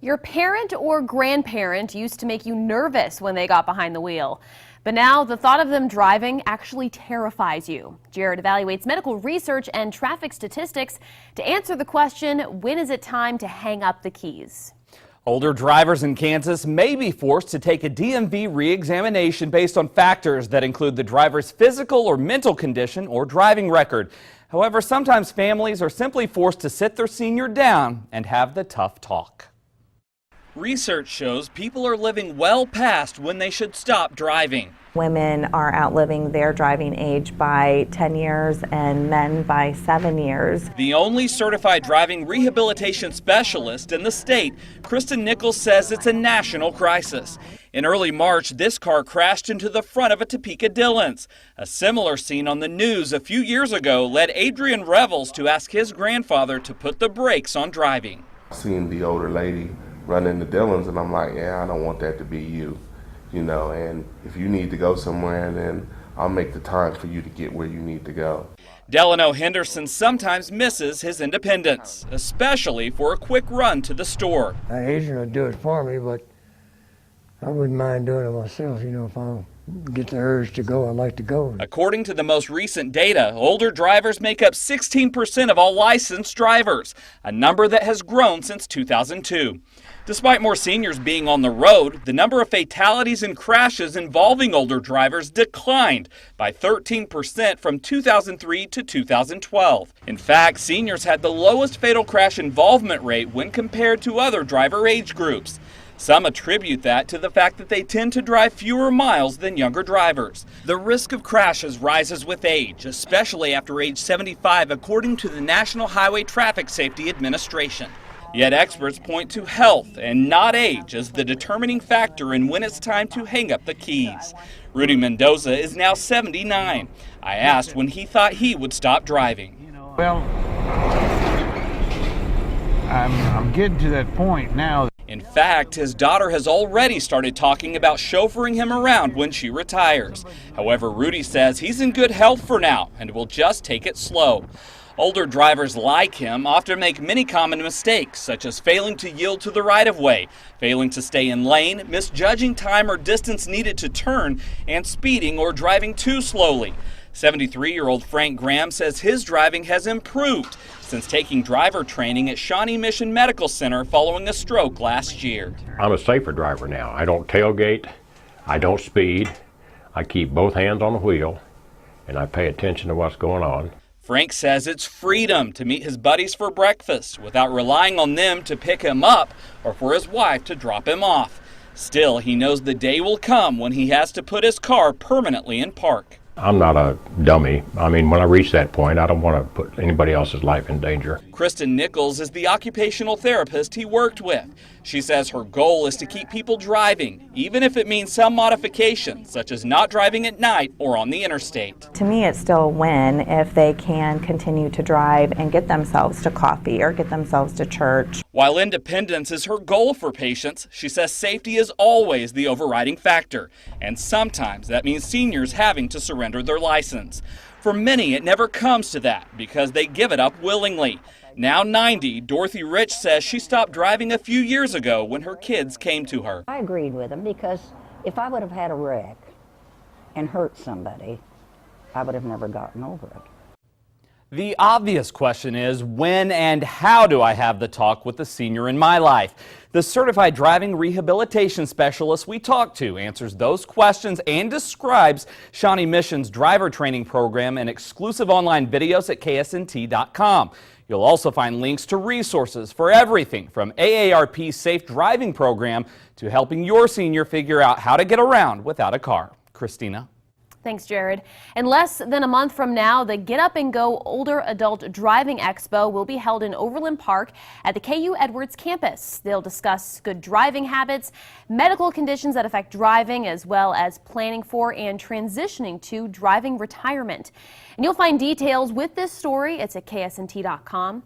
Your parent or grandparent used to make you nervous when they got behind the wheel. But now the thought of them driving actually terrifies you. Jared evaluates medical research and traffic statistics to answer the question, when is it time to hang up the keys? Older drivers in Kansas may be forced to take a DMV re-examination based on factors that include the driver's physical or mental condition or driving record. However, sometimes families are simply forced to sit their senior down and have the tough talk. Research shows people are living well past when they should stop driving. Women are outliving their driving age by 10 years and men by 7 years. The only certified driving rehabilitation specialist in the state, Kristen Nichols, says it's a national crisis. In early March, this car crashed into the front of a Topeka Dillon's. A similar scene on the news a few years ago led Adrian Revels to ask his grandfather to put the brakes on driving. Seeing the older lady run into Dillon's, and I'm like, yeah, I don't want that to be you, and if you need to go somewhere, then I'll make the time for you to get where you need to go. Delano Henderson sometimes misses his independence, especially for a quick run to the store. Adrian will do it for me, but I wouldn't mind doing it myself, if I get the urge to go, I like to go. According to the most recent data, older drivers make up 16% of all licensed drivers, a number that has grown since 2002. Despite more seniors being on the road, the number of fatalities and crashes involving older drivers declined by 13% from 2003 to 2012. In fact, seniors had the lowest fatal crash involvement rate when compared to other driver age groups. Some attribute that to the fact that they tend to drive fewer miles than younger drivers. The risk of crashes rises with age, especially after age 75, according to the National Highway Traffic Safety Administration. Yet experts point to health and not age as the determining factor in when it's time to hang up the keys. Rudy Mendoza is now 79. I asked when he thought he would stop driving. Well, I'm getting to that point now. In fact, his daughter has already started talking about chauffeuring him around when she retires. However, Rudy says he's in good health for now and will just take it slow. Older drivers like him often make many common mistakes, such as failing to yield to the right-of-way, failing to stay in lane, misjudging time or distance needed to turn, and speeding or driving too slowly. 73-year-old Frank Graham says his driving has improved since taking driver training at Shawnee Mission Medical Center following a stroke last year. I'm a safer driver now. I don't tailgate, I don't speed, I keep both hands on the wheel, and I pay attention to what's going on. Frank says it's freedom to meet his buddies for breakfast without relying on them to pick him up or for his wife to drop him off. Still, he knows the day will come when he has to put his car permanently in park. I'm not a dummy. When I reach that point, I don't want to put anybody else's life in danger. Kristen Nichols is the occupational therapist he worked with. She says her goal is to keep people driving, even if it means some modifications, such as not driving at night or on the interstate. To me, it's still a win if they can continue to drive and get themselves to coffee or get themselves to church. While independence is her goal for patients, she says safety is always the overriding factor, and sometimes that means seniors having to surrender their license. For many, it never comes to that because they give it up willingly. Now 90, Dorothy Rich says she stopped driving a few years ago when her kids came to her. I agreed with them because if I would have had a wreck and hurt somebody, I would have never gotten over it. The obvious question is, when and how do I have the talk with the senior in my life? The certified driving rehabilitation specialist we talked to answers those questions and describes Shawnee Mission's driver training program and exclusive online videos at KSNT.com. You'll also find links to resources for everything from AARP's Safe Driving Program to helping your senior figure out how to get around without a car. Christina. Thanks, Jared. In less than a month from now, the Get Up and Go Older Adult Driving Expo will be held in Overland Park at the KU Edwards campus. They'll discuss good driving habits, medical conditions that affect driving, as well as planning for and transitioning to driving retirement. And you'll find details with this story. It's at KSNT.com.